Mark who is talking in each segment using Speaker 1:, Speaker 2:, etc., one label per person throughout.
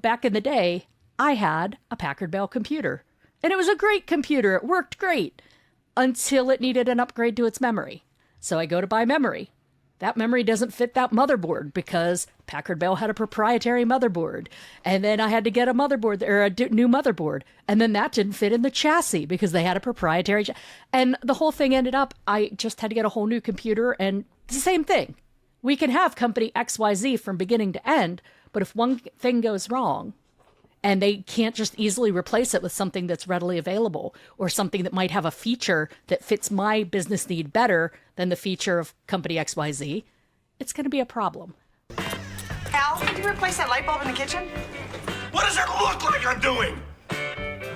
Speaker 1: Back in the day, I had a Packard Bell computer, and it was a great computer. It worked great until it needed an upgrade to its memory. So I go to buy memory. That memory doesn't fit that motherboard because Packard Bell had a proprietary motherboard. And then I had to get a motherboard or a new motherboard. And then that didn't fit in the chassis because they had a proprietary. And the whole thing ended up, I just had to get a whole new computer, and it's the same thing. We can have company XYZ from beginning to end, but if one thing goes wrong and they can't just easily replace it with something that's readily available or something that might have a feature that fits my business need better than the feature of company XYZ, it's going to be a problem.
Speaker 2: Al, can you replace that light bulb in the kitchen?
Speaker 3: What does it look like I'm doing?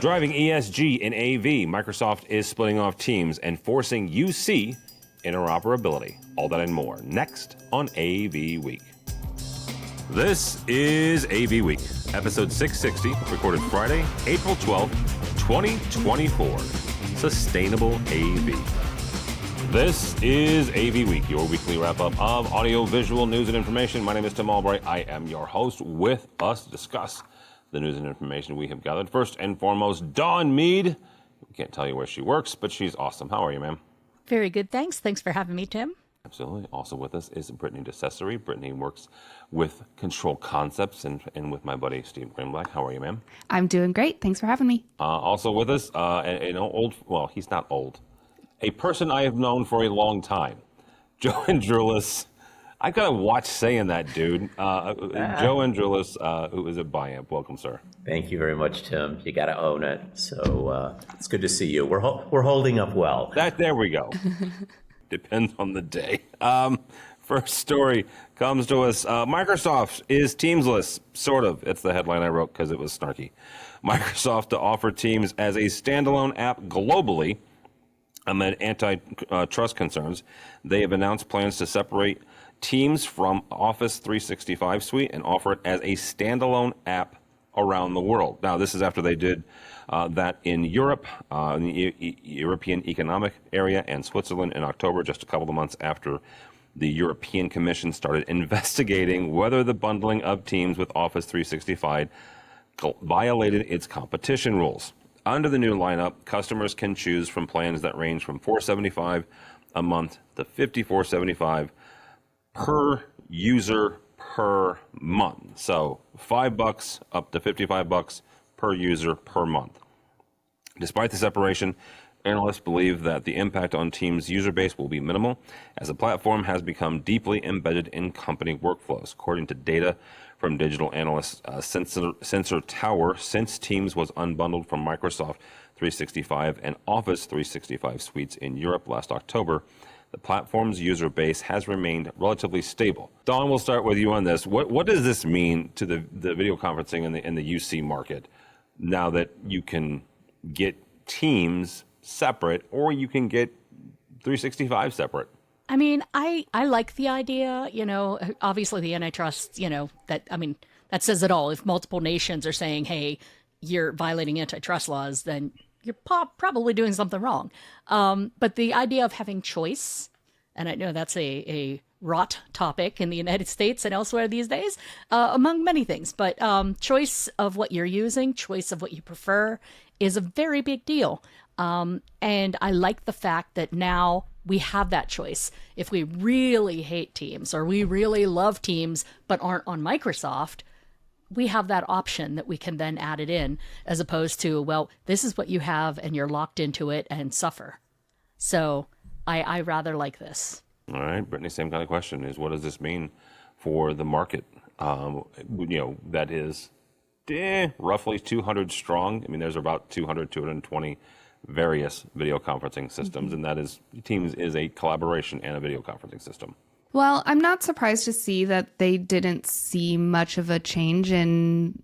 Speaker 4: Driving ESG in AV, Microsoft is splitting off teams and forcing UC interoperability. All that and more next on AV Week. This is AV Week, episode 660, recorded Friday, April 12th, 2024. Sustainable AV. This is AV Week, your weekly wrap-up of audio-visual news and information. My name is Tim Albright. I am your host. With us to discuss the news and information we have gathered. First and foremost, Dawn Mead. We can't tell you where she works, but she's awesome. How are you, ma'am?
Speaker 1: Very good, thanks. Thanks for having me, Tim.
Speaker 4: Absolutely. Also with us is Brittany DeCesare. Brittany works with Control Concepts and with my buddy Steve Greenblatt. How are you, ma'am?
Speaker 5: I'm doing great. Thanks for having me.
Speaker 4: Also with us, he's not old, a person I have known for a long time, Joe Andrulis. I gotta watch saying that, dude. Joe Andrulis, who is at Biamp. Welcome, sir.
Speaker 6: Thank you very much, Tim. You got to own it. So it's good to see you. We're holding up well.
Speaker 4: There we go. Depends on the day. First story comes to us. Microsoft is Teamsless, sort of. It's the headline I wrote because it was snarky. Microsoft to offer Teams as a standalone app globally amid antitrust concerns. They have announced plans to separate Teams from Office 365 suite and offer it as a standalone app around the world. Now, this is after they did that in Europe, in the European Economic Area, and Switzerland in October, just a couple of months after the European Commission started investigating whether the bundling of Teams with Office 365 violated its competition rules. Under the new lineup, customers can choose from plans that range from $475 a month to $54.75 per user per month. So $5 up to $55 per user per month. Despite the separation, analysts believe that the impact on Teams' user base will be minimal, as the platform has become deeply embedded in company workflows. According to data from digital analyst Sensor Tower, since Teams was unbundled from Microsoft 365 and Office 365 suites in Europe last October, the platform's user base has remained relatively stable. Dawn, we'll start with you on this. What does this mean to the video conferencing in the UC market now that you can get Teams separate or you can get 365 separate?
Speaker 1: I mean, I like the idea, obviously the antitrust, that says it all. If multiple nations are saying, hey, you're violating antitrust laws, then you're probably doing something wrong. But the idea of having choice, and I know that's a rot topic in the United States and elsewhere these days, among many things, but choice of what you're using, choice of what you prefer is a very big deal. And I like the fact that now we have that choice. If we really hate Teams or we really love Teams but aren't on Microsoft, we have that option that we can then add it in, as opposed to, well, this is what you have and you're locked into it and suffer. So I rather like this.
Speaker 4: All right, Brittany, same kind of question is, what does this mean for the market? That is roughly 200 strong. I mean, there's about 200, 220 various video conferencing systems, and that is, Teams is a collaboration and a video conferencing system.
Speaker 5: Well, I'm not surprised to see that they didn't see much of a change in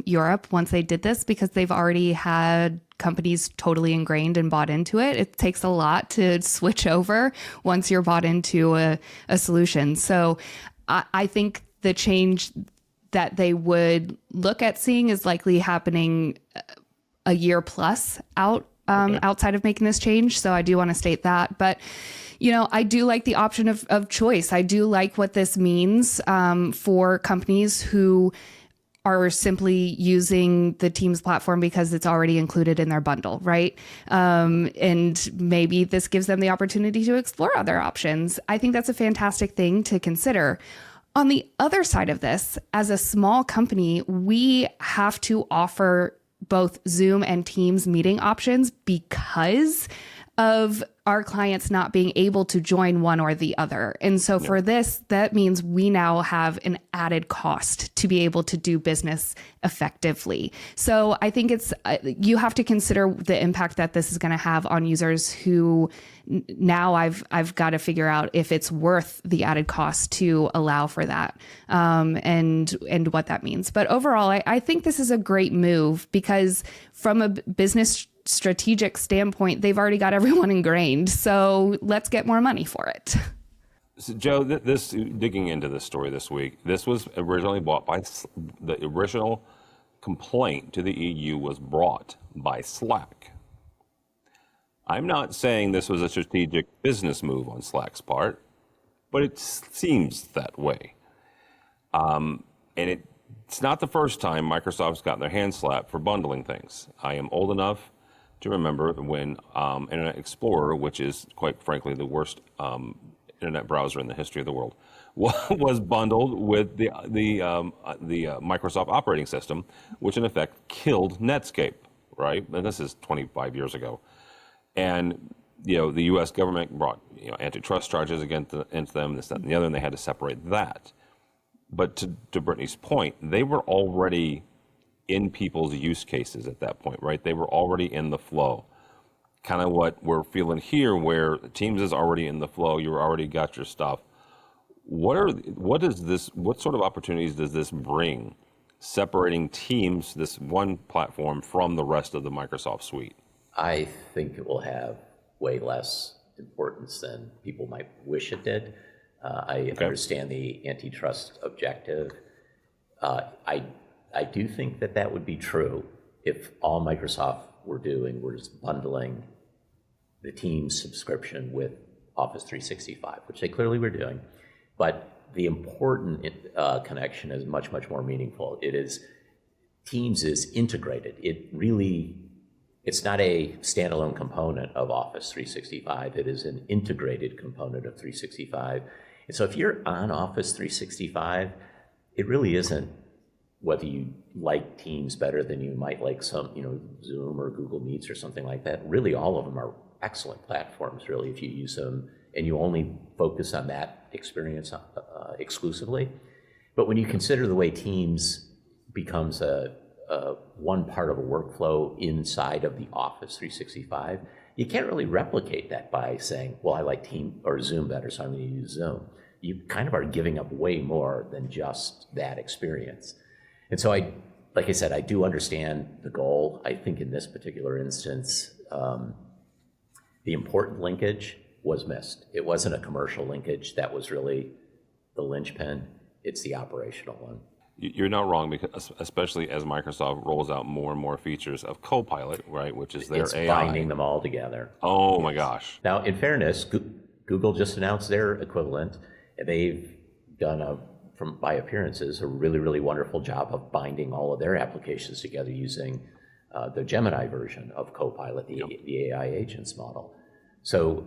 Speaker 5: Europe once they did this, because they've already had companies totally ingrained and bought into it. It takes a lot to switch over once you're bought into a solution. So I think the change that they would look at seeing is likely happening a year plus outside of making this change. So I do want to state that. But I do like the option of choice. I do like what this means for companies who are simply using the Teams platform because it's already included in their bundle, right? And maybe this gives them the opportunity to explore other options. I think that's a fantastic thing to consider. On the other side of this, as a small company, we have to offer both Zoom and Teams meeting options because of our clients not being able to join one or the other. And so for this, that means we now have an added cost to be able to do business effectively. So I think it's, you have to consider the impact that this is going to have on users who now I've got to figure out if it's worth the added cost to allow for that, and what that means. But overall, I think this is a great move because from a business strategic standpoint, they've already got everyone ingrained. So let's get more money for it.
Speaker 4: So Joe, this digging into this story this week, this was originally bought by the original complaint to the EU was brought by Slack. I'm not saying this was a strategic business move on Slack's part, but it seems that way. And it's not the first time Microsoft's gotten their hand slapped for bundling things. I am old enough to remember when Internet Explorer, which is quite frankly the worst internet browser in the history of the world, was bundled with the Microsoft operating system, which in effect killed Netscape, right? And this is 25 years ago. And the U.S. government brought antitrust charges against them, this, that, and the other, and they had to separate that. But to Brittany's point, they were already in people's use cases at that point, right? They were already in the flow. Kind of what we're feeling here, where Teams is already in the flow, you already got your stuff. What sort of opportunities does this bring, separating Teams, this one platform, from the rest of the Microsoft suite?
Speaker 6: I think it will have way less importance than people might wish it did. I understand the antitrust objective. I do think that would be true if all Microsoft were doing was bundling the Teams subscription with Office 365, which they clearly were doing. But the important connection is much, much more meaningful. Teams is integrated. It's not a standalone component of Office 365. It is an integrated component of 365. And so if you're on Office 365, it really isn't whether you like Teams better than you might like some, Zoom or Google Meets or something like that. Really, all of them are excellent platforms, really, if you use them and you only focus on that experience exclusively. But when you consider the way Teams becomes one part of a workflow inside of the Office 365, you can't really replicate that by saying, well, I like Teams or Zoom better, so I'm going to use Zoom. You kind of are giving up way more than just that experience. And so like I said, I do understand the goal. I think in this particular instance, the important linkage was missed. It wasn't a commercial linkage that was really the linchpin. It's the operational one.
Speaker 4: You're not wrong, because especially as Microsoft rolls out more and more features of Copilot, right, which is their AI.
Speaker 6: Binding them all together.
Speaker 4: Oh my gosh.
Speaker 6: Now, in fairness, Google just announced their equivalent. They've done by appearances, a really, really wonderful job of binding all of their applications together using the Gemini version of Copilot, the AI agents model. So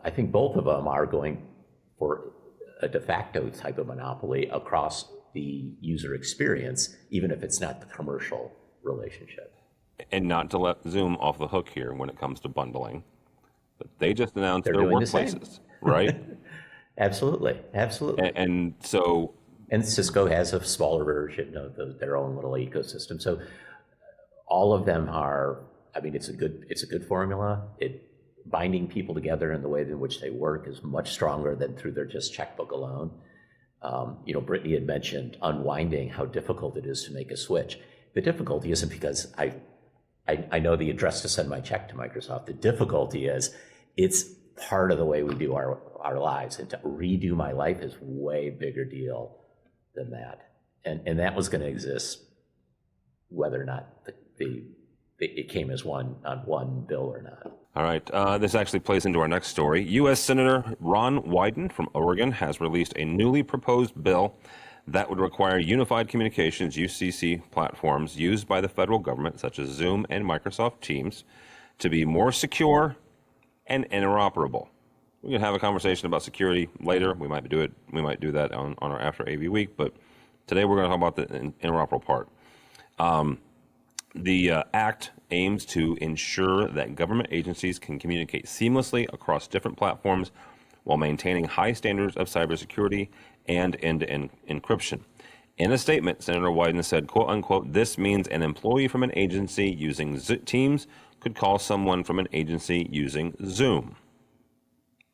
Speaker 6: I think both of them are going for a de facto type of monopoly across the user experience, even if it's not the commercial relationship.
Speaker 4: And not to let Zoom off the hook here when it comes to bundling, but they just announced their workplaces, right? Absolutely.
Speaker 6: And Cisco has a smaller version of their own little ecosystem. So all of them are, it's a good formula. Binding people together in the way in which they work is much stronger than through their just checkbook alone. Brittany had mentioned unwinding how difficult it is to make a switch. The difficulty isn't because I know the address to send my check to Microsoft. The difficulty is it's part of the way we do our lives, and to redo my life is way bigger deal than that. And that was going to exist whether or not it came as one on one bill or not.
Speaker 4: All right. This actually plays into our next story. U.S. Senator Ron Wyden from Oregon has released a newly proposed bill that would require unified communications UCC platforms used by the federal government, such as Zoom and Microsoft Teams, to be more secure and interoperable. We can have a conversation about security later. We might do that on our After AV Week, but today we're going to talk about the interoperable part. The Act aims to ensure that government agencies can communicate seamlessly across different platforms while maintaining high standards of cybersecurity and end-to-end encryption. In a statement, Senator Wyden said, quote unquote, "This means an employee from an agency using Teams could call someone from an agency using Zoom."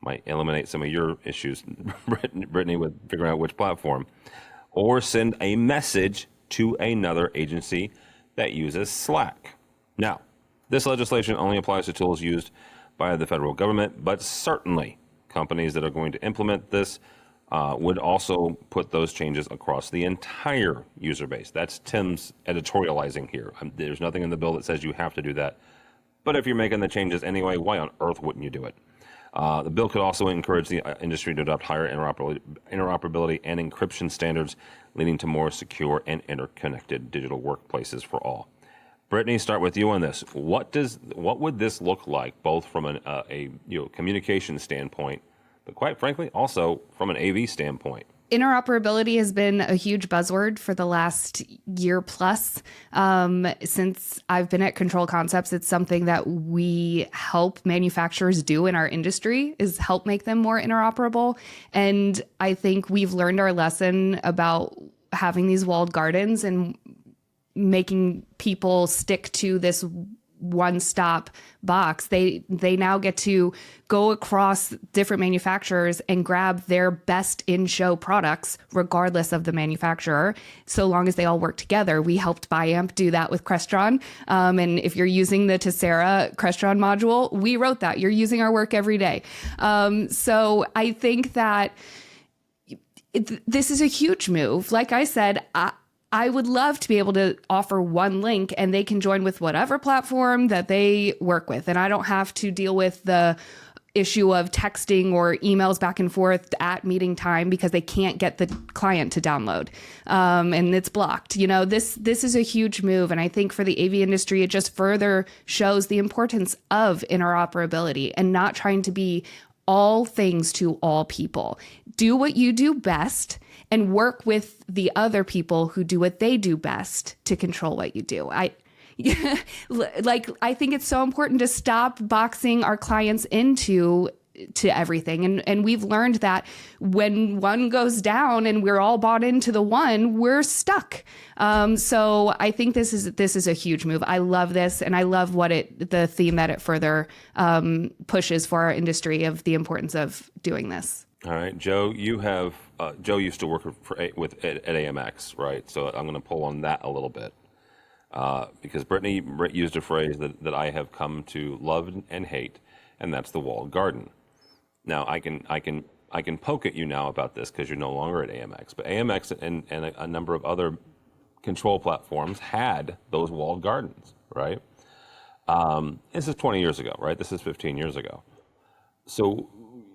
Speaker 4: Might eliminate some of your issues, Brittany, with figuring out which platform. Or send a message to another agency that uses Slack. Now, this legislation only applies to tools used by the federal government, but certainly companies that are going to implement this would also put those changes across the entire user base. That's Tim's editorializing here. There's nothing in the bill that says you have to do that. But if you're making the changes anyway, why on earth wouldn't you do it? The bill could also encourage the industry to adopt higher interoperability and encryption standards, leading to more secure and interconnected digital workplaces for all. Brittany, start with you on this. What would this look like, both from a communication standpoint, but quite frankly, also from an AV standpoint?
Speaker 5: Interoperability has been a huge buzzword for the last year plus. Since I've been at Control Concepts, it's something that we help manufacturers do in our industry, is help make them more interoperable. And I think we've learned our lesson about having these walled gardens and making people stick to this one-stop box. They now get to go across different manufacturers and grab their best in-show products, regardless of the manufacturer, so long as they all work together. We helped Biamp do that with Crestron. And if you're using the Tessera Crestron module, we wrote that. You're using our work every day. So I think that this is a huge move. Like I said, I would love to be able to offer one link and they can join with whatever platform that they work with. And I don't have to deal with the issue of texting or emails back and forth at meeting time because they can't get the client to download and it's blocked. This is a huge move. And I think for the AV industry, it just further shows the importance of interoperability and not trying to be all things to all people. Do what you do best and work with the other people who do what they do best to control what you do. I think it's so important to stop boxing our clients into everything. And we've learned that when one goes down and we're all bought into the one, we're stuck. So I think this is a huge move. I love this, and I love the theme that it further pushes for our industry of the importance of doing this.
Speaker 4: All right, Joe, Joe used to work at AMX, right? So I'm going to pull on that a little bit because Brittany used a phrase that I have come to love and hate, and that's the walled garden. Now I can poke at you now about this because you're no longer at AMX, but AMX and a number of other control platforms had those walled gardens, right? This is 20 years ago, right? This is 15 years ago. So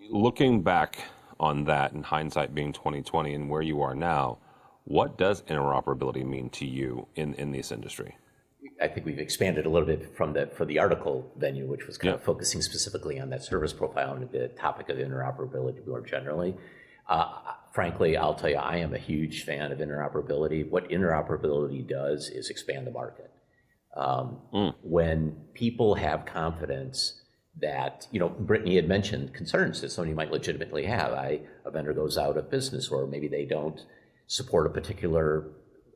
Speaker 4: looking back on that, and hindsight being 2020 and where you are now, what does interoperability mean to you in this industry?
Speaker 6: I think we've expanded a little bit for the article venue, which was kind of focusing specifically on that service profile and the topic of interoperability more generally. Frankly, I'll tell you, I am a huge fan of interoperability. What interoperability does is expand the market. When people have confidence that, Brittany had mentioned concerns that somebody might legitimately have. A vendor goes out of business, or maybe they don't support a particular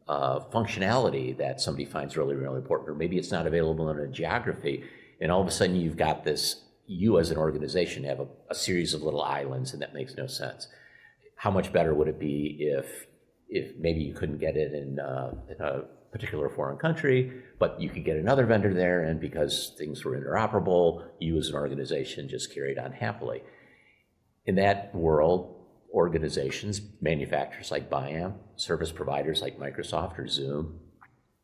Speaker 6: functionality that somebody finds really, really important, or maybe it's not available in a geography, and all of a sudden you've got this, you as an organization have a series of little islands, and that makes no sense. How much better would it be if maybe you couldn't get it in a particular foreign country, but you could get another vendor there, and because things were interoperable, you as an organization just carried on happily. In that world, organizations, manufacturers like Biamp, service providers like Microsoft or Zoom,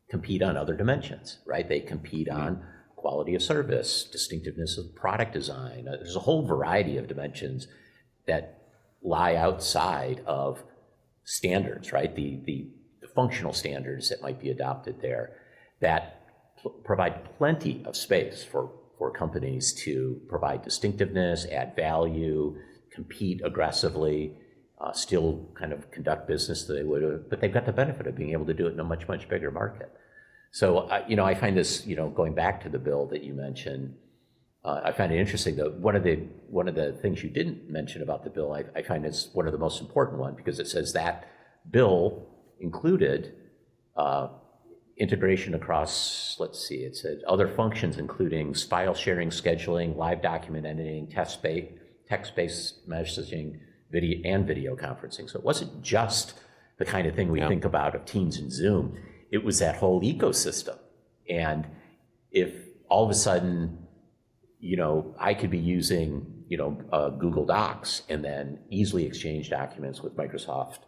Speaker 6: compete on other dimensions, right? They compete on quality of service, distinctiveness of product design. There's a whole variety of dimensions that lie outside of standards, right? The functional standards that might be adopted there that provide plenty of space for companies to provide distinctiveness, add value, compete aggressively, still kind of conduct business that they would have, but they've got the benefit of being able to do it in a much, much bigger market. So, I find this, going back to the bill that you mentioned, I find it interesting though. One of the things you didn't mention about the bill, I find is one of the most important one, because it says that bill included integration across, let's see, it said other functions including file sharing, scheduling, live document editing, text-based messaging, video conferencing. So it wasn't just the kind of thing we think about of Teams and Zoom. It was that whole ecosystem. And if all of a sudden, I could be using, Google Docs and then easily exchange documents with Microsoft,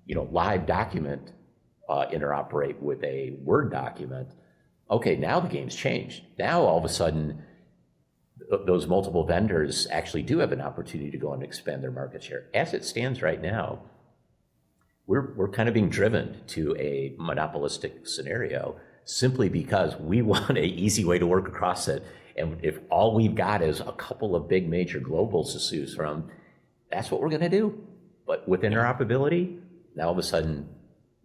Speaker 6: live document interoperate with a Word document. Okay, now the game's changed. Now all of a sudden, those multiple vendors actually do have an opportunity to go and expand their market share. As it stands right now, we're kind of being driven to a monopolistic scenario simply because we want an easy way to work across it. And if all we've got is a couple of big major globals to choose from, that's what we're going to do. But with interoperability, now all of a sudden,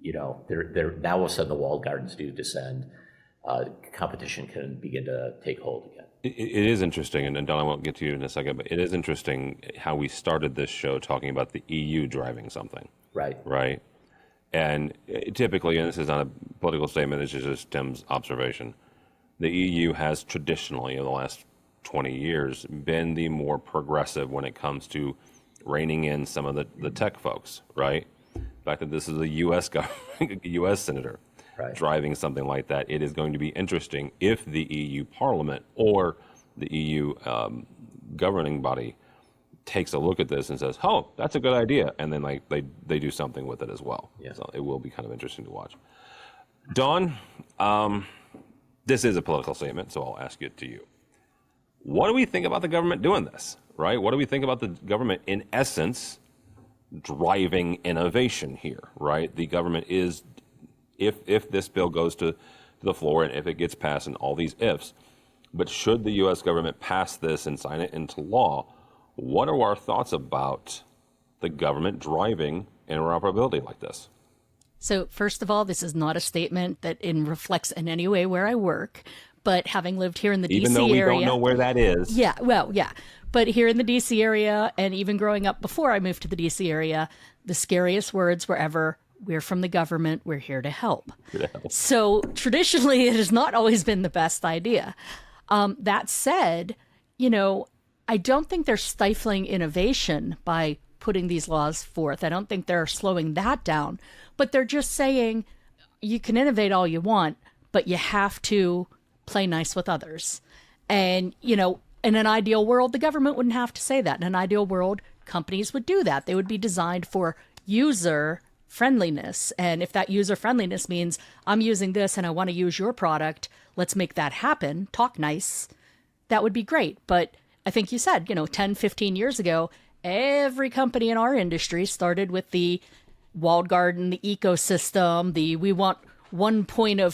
Speaker 6: now all of a sudden the walled gardens do descend. Competition can begin to take hold again.
Speaker 4: It is interesting, and Don, I won't get to you in a second, but it is interesting how we started this show talking about the EU driving something. Right. And typically, and this is not a political statement, this is just Tim's observation, the EU has traditionally, in the last 20 years, been the more progressive when it comes to reining in some of the tech folks, right? The fact that this is a U.S. government, U.S. senator driving something like that, it is going to be interesting if the EU Parliament or the EU governing body takes a look at this and says, "Oh, that's a good idea," and then they do something with it as well. Yeah. So it will be kind of interesting to watch. Dawn, this is a political statement, so I'll ask it to you. What do we think about the government doing this? Right? What do we think about the government, in essence, driving innovation here? Right? The government is, if this bill goes to the floor and if it gets passed, and all these ifs, but should the U.S. government pass this and sign it into law? What are our thoughts about the government driving interoperability like this?
Speaker 1: So first of all, this is not a statement that reflects in any way where I work, but having lived here in the DC area.
Speaker 4: Even though we don't know where that is.
Speaker 1: Yeah, well, yeah. But here in the DC area, and even growing up before I moved to the DC area, the scariest words were ever, "We're from the government, we're here to help." So traditionally, it has not always been the best idea. That said, I don't think they're stifling innovation by putting these laws forth. I don't think they're slowing that down, but they're just saying you can innovate all you want, but you have to play nice with others. And, in an ideal world, the government wouldn't have to say that. In an ideal world, companies would do that. They would be designed for user friendliness. And if that user friendliness means I'm using this and I want to use your product, let's make that happen, talk nice, that would be great. But I think you said, 10, 15 years ago, every company in our industry started with the walled garden, the ecosystem, we want one finger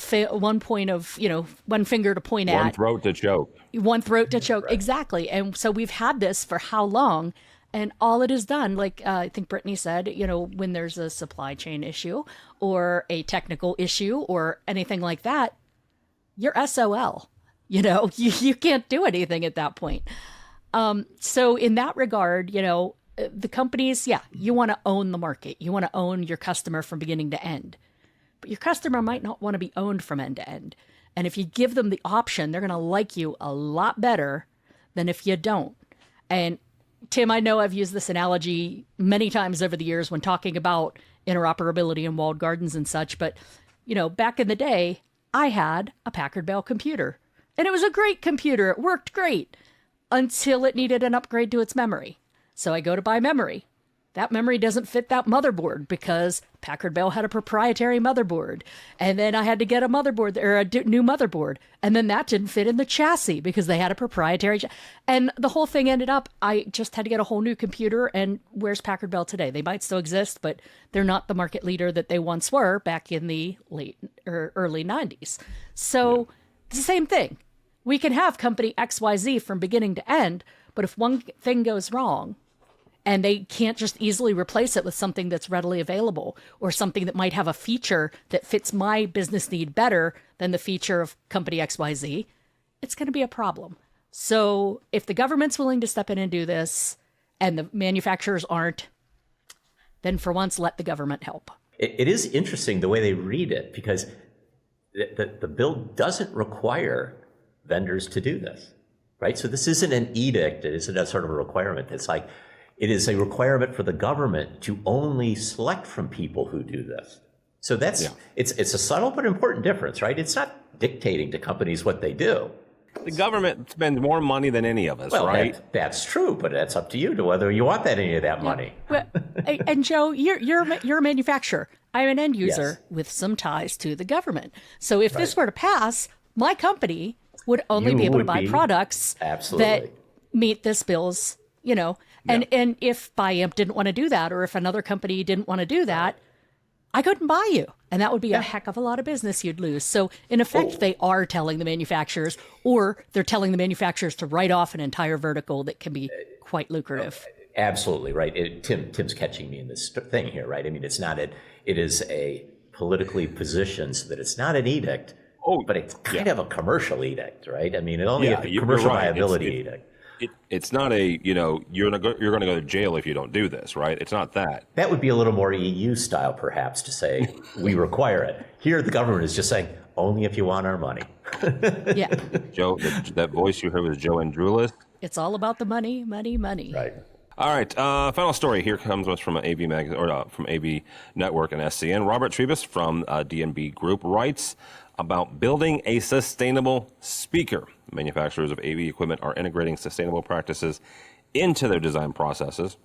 Speaker 1: to point at.
Speaker 4: One throat to choke.
Speaker 1: One throat to choke, exactly. And so we've had this for how long? And all it has done, like I think Brittany said, when there's a supply chain issue or a technical issue or anything like that, you're SOL. You can't do anything at that point. So in that regard, the companies, you want to own the market. You want to own your customer from beginning to end. But your customer might not want to be owned from end to end. And if you give them the option, they're going to like you a lot better than if you don't. And Tim, I know I've used this analogy many times over the years when talking about interoperability and walled gardens and such. But, back in the day, I had a Packard Bell computer. And it was a great computer. It worked great until it needed an upgrade to its memory. So I go to buy memory. that memory doesn't fit that motherboard because Packard Bell had a proprietary motherboard. And then I had to get a motherboard or new motherboard. And then that didn't fit in the chassis because they had a proprietary. And the whole thing ended up, I just had to get a whole new computer. And where's Packard Bell today? They might still exist, but they're not the market leader that they once were back in the late or early 90s. So it's the same thing. We can have company XYZ from beginning to end, but if one thing goes wrong, and they can't just easily replace it with something that's readily available or something that might have a feature that fits my business need better than the feature of company XYZ, it's going to be a problem. So if the government's willing to step in and do this and the manufacturers aren't, then for once, let the government help.
Speaker 6: It is interesting the way they read it, because the bill doesn't require vendors to do this, right? So this isn't an edict. It isn't a sort of a requirement. It's like, it is a requirement for the government to only select from people who do this. So that's, it's a subtle but important difference, right? It's not dictating to companies what they do.
Speaker 4: The government spends more money than any of us,
Speaker 6: Well,
Speaker 4: right?
Speaker 6: that's true, but that's up to you to whether you want any of that money.
Speaker 1: But, and Joe, you're a manufacturer. I'm an end user
Speaker 6: Yes.
Speaker 1: with some ties to the government. So if this were to pass, my company would only be able to buy products that meet this bill's, and if BuyAmp didn't want to do that, or if another company didn't want to do that, I couldn't buy you. And that would be a heck of a lot of business you'd lose. So in effect, they are telling the manufacturers, or they're telling the manufacturers to write off an entire vertical that can be quite lucrative.
Speaker 6: Absolutely, right. Tim's catching me in this thing here, right? I mean, it is a politically positioned so that it's not an edict, but it's kind of a commercial edict, right? I mean, it only a commercial viability edict.
Speaker 4: It's not a, you're going to go to jail if you don't do this, right? It's not that.
Speaker 6: That would be a little more EU style, perhaps, to say we require it. Here, the government is just saying, only if you want our money.
Speaker 1: Yeah.
Speaker 4: Joe, that voice you heard was Joe Andrulis.
Speaker 1: It's all about the money, money, money.
Speaker 6: Right.
Speaker 4: All right, final story here comes from AV from AV Network and SCN. Robert Trebus from D&B Group writes about building a sustainable speaker. Manufacturers of AV equipment are integrating sustainable practices into their design processes,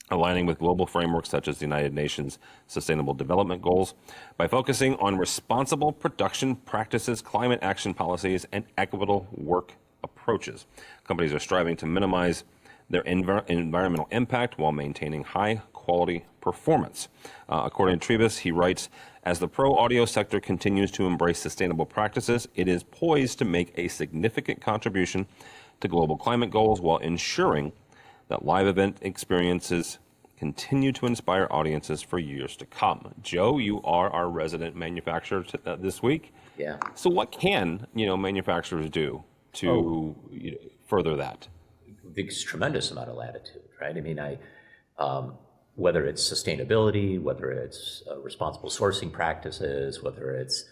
Speaker 4: aligning with global frameworks such as the United Nations Sustainable Development Goals by focusing on responsible production practices, climate action policies, and equitable work approaches. Companies are striving to minimize their environmental impact while maintaining high quality performance. According to Trebus, he writes, as the pro audio sector continues to embrace sustainable practices, it is poised to make a significant contribution to global climate goals while ensuring that live event experiences continue to inspire audiences for years to come. Joe, you are our resident manufacturer this week.
Speaker 6: Yeah.
Speaker 4: So what can, manufacturers do to further that?
Speaker 6: There's a tremendous amount of latitude, right? I mean, whether it's sustainability, whether it's responsible sourcing practices, whether it's,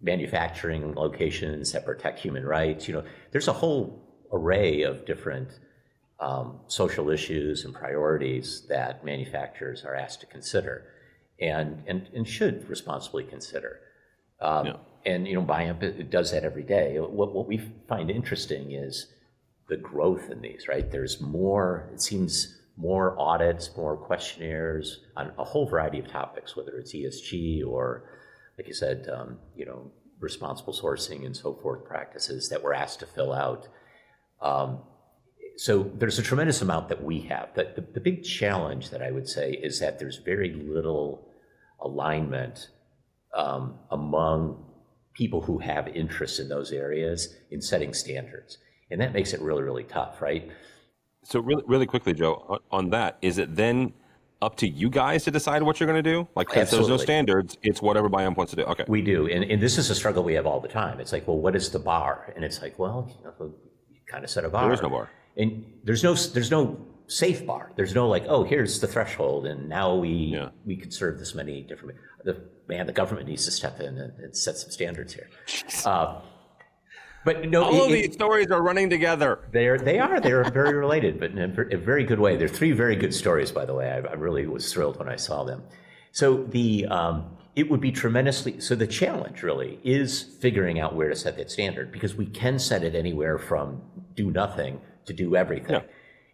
Speaker 6: manufacturing locations that protect human rights, there's a whole array of different social issues and priorities that manufacturers are asked to consider and should responsibly consider. And, BuyAmp, it does that every day. What we find interesting is the growth in these, right? There's more, it seems, more audits, more questionnaires on a whole variety of topics, whether it's ESG or, like you said, responsible sourcing and so forth practices that we're asked to fill out. So there's a tremendous amount that we have. The big challenge that I would say is that there's very little alignment among people who have interests in those areas in setting standards. And that makes it really, really tough, right?
Speaker 4: So really quickly, Joe, on that, is it then up to you guys to decide what you're going to do? Like, if there's no standards, it's whatever BuyAmp wants to do. Okay.
Speaker 6: We do. And this is a struggle we have all the time. It's like, well, what is the bar? And it's like, well, you kind of set a bar.
Speaker 4: There is no bar.
Speaker 6: And there's no safe bar. There's no like, oh, here's the threshold, and now we can serve this many different. The government needs to step in and set some standards here. But no,
Speaker 4: all of these stories are running together.
Speaker 6: They are. They're very related, but in a very good way. They're three very good stories, by the way. I really was thrilled when I saw them. So it would be tremendously. So the challenge really is figuring out where to set that standard, because we can set it anywhere from do nothing to do everything. Yeah.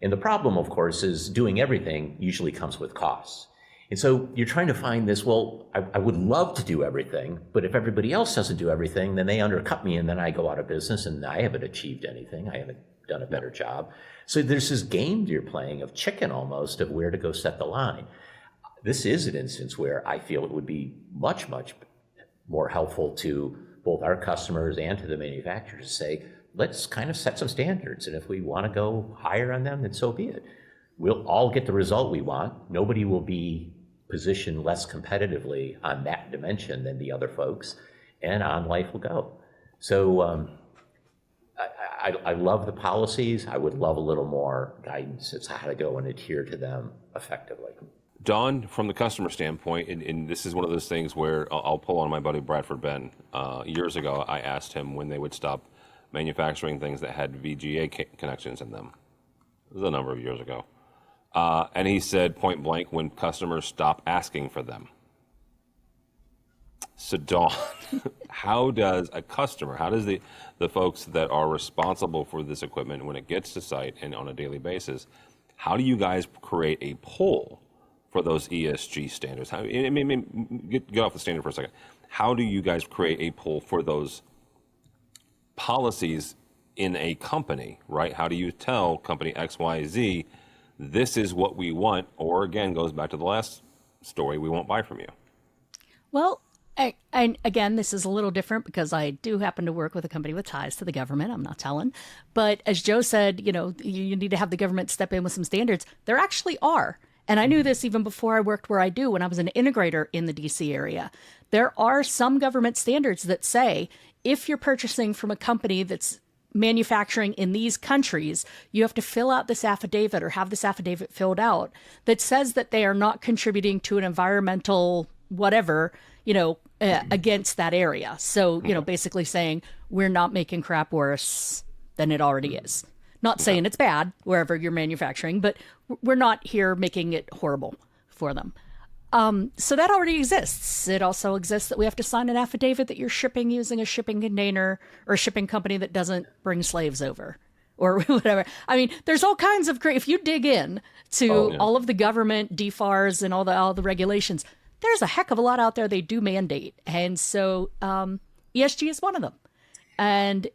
Speaker 6: And the problem, of course, is doing everything usually comes with costs. And so you're trying to find this, well, I would love to do everything, but if everybody else doesn't do everything, then they undercut me and then I go out of business and I haven't achieved anything. I haven't done a better job. So there's this game you're playing of chicken almost, of where to go set the line. This is an instance where I feel it would be much, much more helpful to both our customers and to the manufacturers to say, let's kind of set some standards. And if we want to go higher on them, then so be it. We'll all get the result we want. Nobody will be positioned less competitively on that dimension than the other folks, and on life will go. So I love the policies. I would love a little more guidance as to how to go and adhere to them effectively.
Speaker 4: Don, from the customer standpoint, and this is one of those things where I'll pull on my buddy Bradford Ben. Years ago, I asked him when they would stop manufacturing things that had VGA connections in them. It was a number of years ago. And he said point blank, when customers stop asking for them. So Dawn, how does a customer, how does the folks that are responsible for this equipment when it gets to site and on a daily basis, how do you guys create a pull for those ESG standards? Get off the standard for a second. How do you guys create a pull for those policies in a company, right? How do you tell company XYZ, this is what we want, or again, goes back to the last story, we won't buy from you?
Speaker 1: Well, and again, this is a little different because I do happen to work with a company with ties to the government. I'm not telling. But as Joe said, you need to have the government step in with some standards. There actually are. And I knew this even before I worked where I do when I was an integrator in the DC area. There are some government standards that say if you're purchasing from a company that's manufacturing in these countries, you have to fill out this affidavit or have this affidavit filled out that says that they are not contributing to an environmental whatever, against that area. So, basically saying we're not making crap worse than it already is. Not saying it's bad wherever you're manufacturing, but we're not here making it horrible for them. So that already exists. It also exists that we have to sign an affidavit that you're shipping using a shipping container or a shipping company that doesn't bring slaves over or whatever. I mean, there's all kinds of if you dig in to all of the government DFARS and all the regulations, there's a heck of a lot out there they do mandate. And so ESG is one of them. And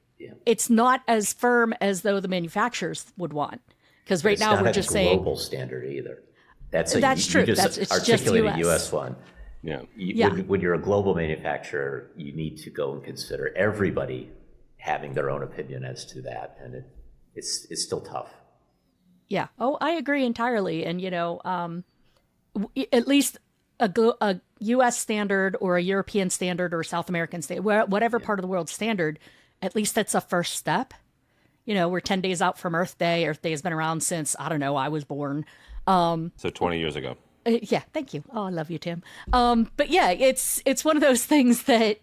Speaker 1: it's not as firm as though the manufacturers would want. Because right now we're just saying...
Speaker 6: It's not a global standard either. That's
Speaker 1: true.
Speaker 6: You just
Speaker 1: it's
Speaker 6: articulated
Speaker 1: just
Speaker 6: a U.S. one.
Speaker 4: Yeah.
Speaker 6: When you're a global manufacturer, you need to go and consider everybody having their own opinion as to that. And it's still tough.
Speaker 1: Yeah. Oh, I agree entirely. And, at least a U.S. standard or a European standard or a South American standard, whatever part of the world standard, at least that's a first step. We're 10 days out from Earth Day. Earth Day has been around since, I don't know, I was born.
Speaker 4: So 20 years ago.
Speaker 1: Yeah, thank you. Oh, I love you, Tim. But yeah, it's one of those things that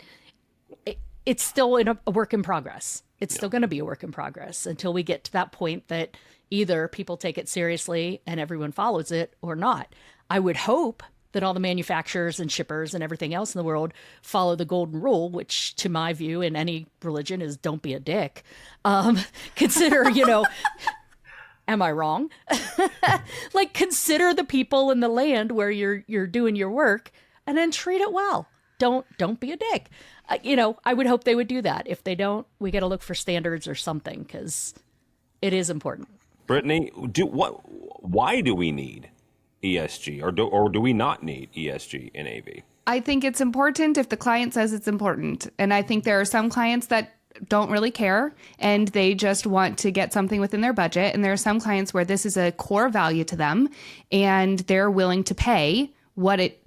Speaker 1: it's still in a work in progress. It's still going to be a work in progress until we get to that point that either people take it seriously and everyone follows it or not. I would hope that all the manufacturers and shippers and everything else in the world follow the golden rule, which to my view in any religion is don't be a dick. Consider, am I wrong? Consider the people in the land where you're doing your work and then treat it well. Don't be a dick. I would hope they would do that. If they don't, we got to look for standards or something because it is important.
Speaker 4: Brittany, why do we need ESG or do we not need ESG in AV?
Speaker 5: I think it's important if the client says it's important. And I think there are some clients that don't really care and they just want to get something within their budget. And there are some clients where this is a core value to them and they're willing to pay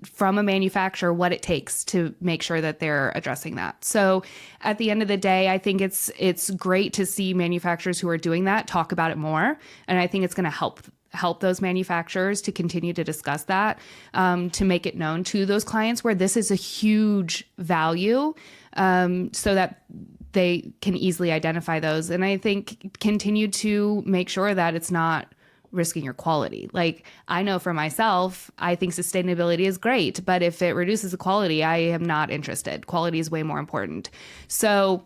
Speaker 5: from a manufacturer what it takes to make sure that they're addressing that. So at the end of the day, I think it's great to see manufacturers who are doing that talk about it more. And I think it's going to help those manufacturers to continue to discuss that, to make it known to those clients where this is a huge value, so that they can easily identify those. And I think continue to make sure that it's not risking your quality. Like I know for myself, I think sustainability is great, but if it reduces the quality, I am not interested. Quality is way more important. So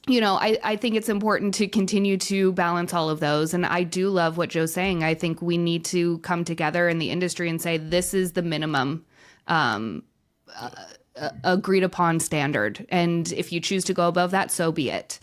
Speaker 5: I think it's important to continue to balance all of those. And I do love what Joe's saying. I think we need to come together in the industry and say, this is the minimum agreed upon standard. And if you choose to go above that, so be it.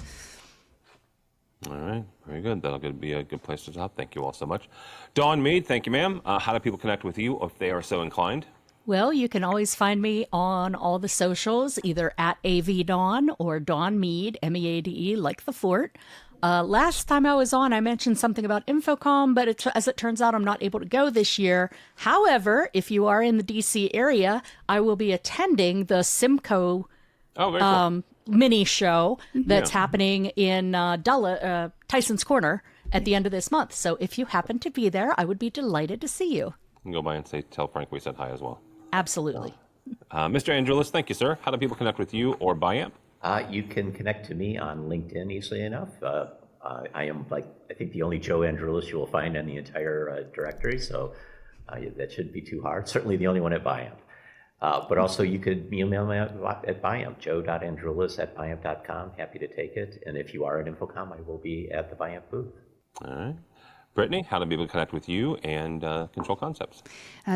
Speaker 4: All right, very good. That'll be a good place to stop. Thank you all so much. Dawn Mead, thank you, ma'am. How do people connect with you if they are so inclined?
Speaker 1: Well, you can always find me on all the socials, either at AVDawn or Dawn Mead, Meade, like the fort. Last time I was on, I mentioned something about Infocom, but as it turns out, I'm not able to go this year. However, if you are in the DC area, I will be attending the Simcoe mini show that's happening in Tyson's Corner at the end of this month. So if you happen to be there, I would be delighted to see you.
Speaker 4: You can go by and tell Frank we said hi as well.
Speaker 1: Absolutely.
Speaker 4: Mr. Angelis, thank you, sir. How do people connect with you or BIAMP?
Speaker 6: You can connect to me on LinkedIn easily enough. I am, I think the only Joe Angelis you will find in the entire directory, so that shouldn't be too hard. Certainly the only one at BIAMP. But also you could email me at BIAMP, joe.angelis@biamp.com. Happy to take it. And if you are at Infocom, I will be at the BIAMP booth.
Speaker 4: All right. Brittany, how do people connect with you and Control Concepts?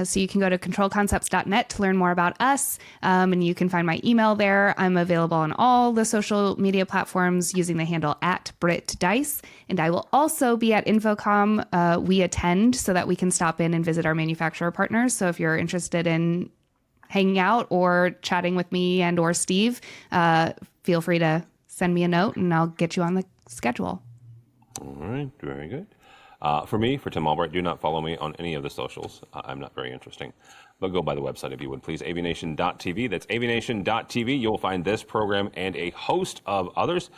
Speaker 5: So you can go to controlconcepts.net to learn more about us, and you can find my email there. I'm available on all the social media platforms using the handle @BritDice, and I will also be at Infocom. We attend so that we can stop in and visit our manufacturer partners. So if you're interested in hanging out or chatting with me and or Steve, feel free to send me a note and I'll get you on the schedule.
Speaker 4: All right, very good. For me, for Tim Albright, do not follow me on any of the socials. I'm not very interesting. But go by the website if you would, please, AVNation.tv. That's AVNation.tv. You'll find this program and a host of others.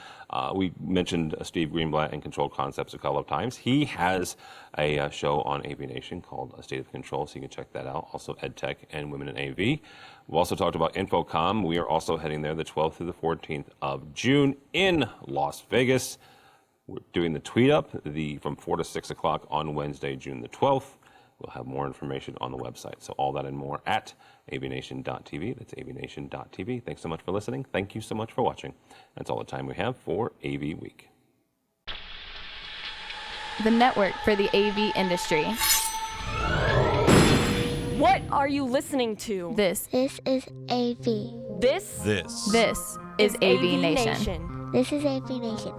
Speaker 4: We mentioned Steve Greenblatt and Control Concepts a couple of times. He has a show on AVNation called State of Control, so you can check that out. Also, EdTech and Women in AV. We've also talked about Infocom. We are also heading there the 12th through the 14th of June in Las Vegas. We're doing the tweet up from 4 to 6 o'clock on Wednesday, June the 12th. We'll have more information on the website. So all that and more at avnation.tv. That's avnation.tv. Thanks so much for listening. Thank you so much for watching. That's all the time we have for AV Week.
Speaker 7: The network for the AV industry.
Speaker 8: What are you listening to?
Speaker 7: This
Speaker 9: is AV.
Speaker 8: This
Speaker 7: is AV Nation.
Speaker 9: This is AV Nation.